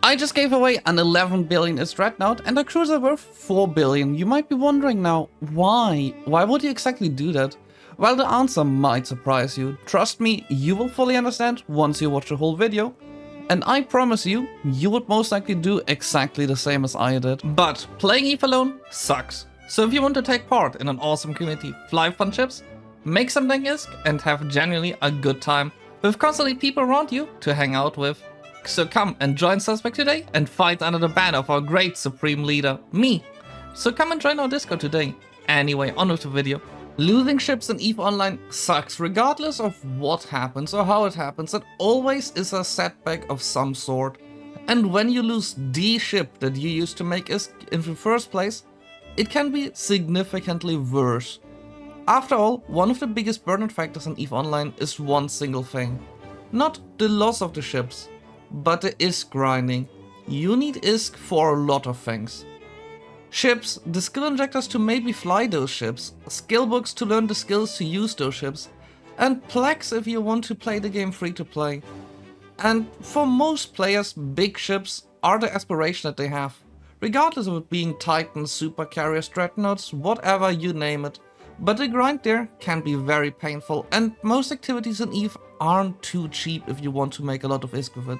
I just gave away an 11 billion ISK Dreadnought and a cruiser worth 4 billion. You might be wondering now, why? Why would you exactly do that? Well, the answer might surprise you. Trust me, you will fully understand once you watch the whole video. And I promise you, you would most likely do exactly the same as I did. But playing EVE alone sucks. So if you want to take part in an awesome community, fly fun ships, make some dang ISK and have genuinely a good time with constantly people around you to hang out with. So come and join Suspect today and fight under the banner of our great supreme leader, me. So come and join our Discord today. Anyway, on with the video. Losing ships in EVE Online sucks regardless of what happens or how it happens. It always is a setback of some sort. And when you lose the ship that you used to make ISK in the first place, it can be significantly worse. After all, one of the biggest burnout factors in EVE Online is one single thing. Not the loss of the ships, but the ISK grinding. You need ISK for a lot of things. Ships, the skill injectors to maybe fly those ships, skill books to learn the skills to use those ships, and plaques if you want to play the game free to play. And for most players, big ships are the aspiration that they have. Regardless of it being Titans, super carriers, dreadnoughts, whatever you name it. But the grind there can be very painful, and most activities in EVE aren't too cheap if you want to make a lot of ISK with it.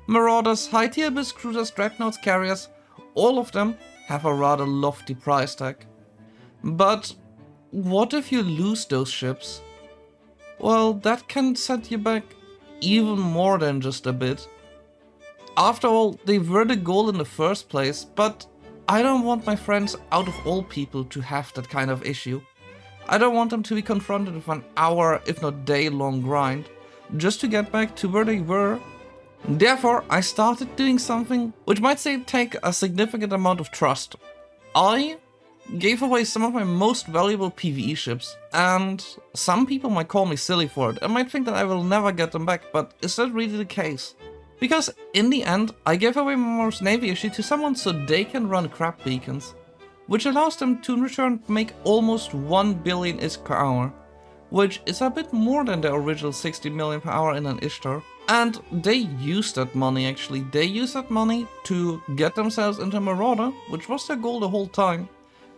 Marauders, high tier abyss cruisers, dreadnoughts, carriers, all of them have a rather lofty price tag. But what if you lose those ships? Well, that can set you back even more than just a bit. After all, they were the goal in the first place, but I don't want my friends out of all people to have that kind of issue. I don't want them to be confronted with an hour, if not day-long grind, just to get back to where they were. Therefore, I started doing something which might say take a significant amount of trust. I gave away some of my most valuable PvE ships, and some people might call me silly for it and might think that I will never get them back, but is that really the case? Because in the end, I gave away my most Navy issue to someone so they can run crab beacons, which allows them to in return make almost 1 billion ISK per hour, which is a bit more than the original 60 million per hour in an Ishtar. And they use that money actually. They use that money to get themselves into Marauder, which was their goal the whole time.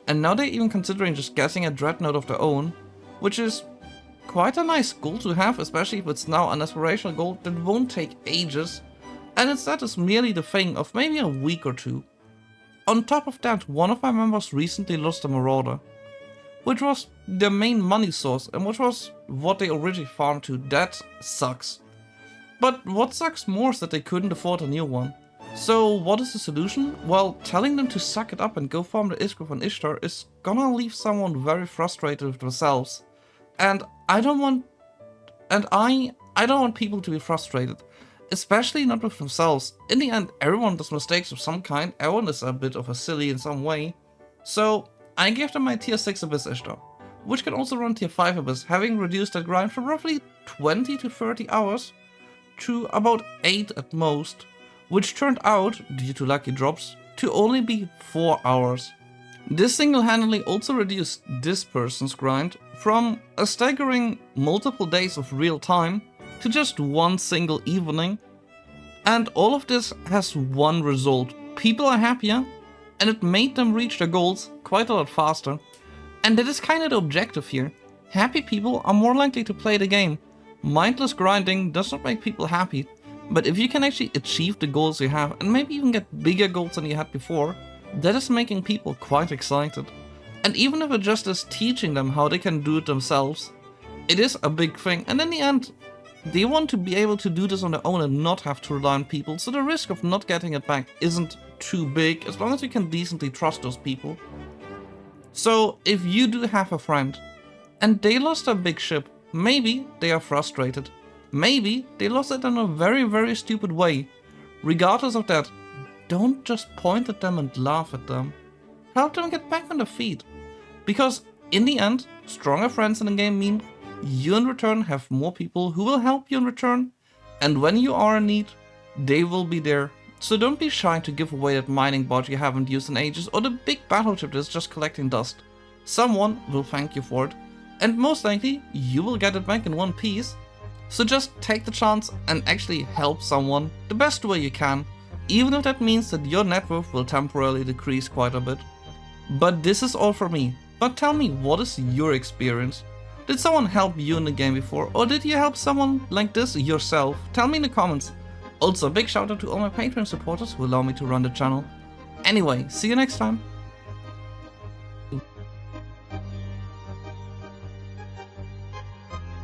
And now they're even considering just getting a Dreadnought of their own, which is quite a nice goal to have, especially if it's now an aspirational goal that won't take ages. And instead is merely the thing of maybe a week or two. On top of that, one of my members recently lost a Marauder, which was their main money source and which was what they originally farmed to. That sucks. But what sucks more is that they couldn't afford a new one. So what is the solution? Well, telling them to suck it up and go farm the ISK of an Ishtar is gonna leave someone very frustrated with themselves. And I don't want people to be frustrated. Especially not with themselves. In the end, everyone does mistakes of some kind, everyone is a bit of a silly in some way. So I gave them my tier 6 Abyss Ishtar, which can also run tier 5 Abyss, having reduced that grind from roughly 20 to 30 hours to about 8 at most, which turned out, due to lucky drops, to only be 4 hours. This single-handedly also reduced this person's grind from a staggering multiple days of real time to just one single evening. And all of this has one result. People are happier, and it made them reach their goals quite a lot faster. And that is kind of the objective here. Happy people are more likely to play the game. Mindless grinding does not make people happy, but if you can actually achieve the goals you have and maybe even get bigger goals than you had before, that is making people quite excited. And even if it just is teaching them how they can do it themselves, it is a big thing, and in the end, they want to be able to do this on their own and not have to rely on people, so the risk of not getting it back isn't too big as long as you can decently trust those people. So if you do have a friend and they lost a big ship, maybe they are frustrated. Maybe they lost it in a very, very stupid way. Regardless of that, don't just point at them and laugh at them. Help them get back on their feet. Because in the end, stronger friends in the game mean you in return have more people who will help you in return. And when you are in need, they will be there. So don't be shy to give away that mining bot you haven't used in ages or the big battleship that's just collecting dust. Someone will thank you for it. And most likely, you will get it back in one piece. So just take the chance and actually help someone the best way you can. even if that means that your net worth will temporarily decrease quite a bit. But this is all for me. But tell me, what is your experience? Did someone help you in the game before, or did you help someone like this yourself? Tell me in the comments. Also, a big shout out to all my Patreon supporters who allow me to run the channel. Anyway, see you next time.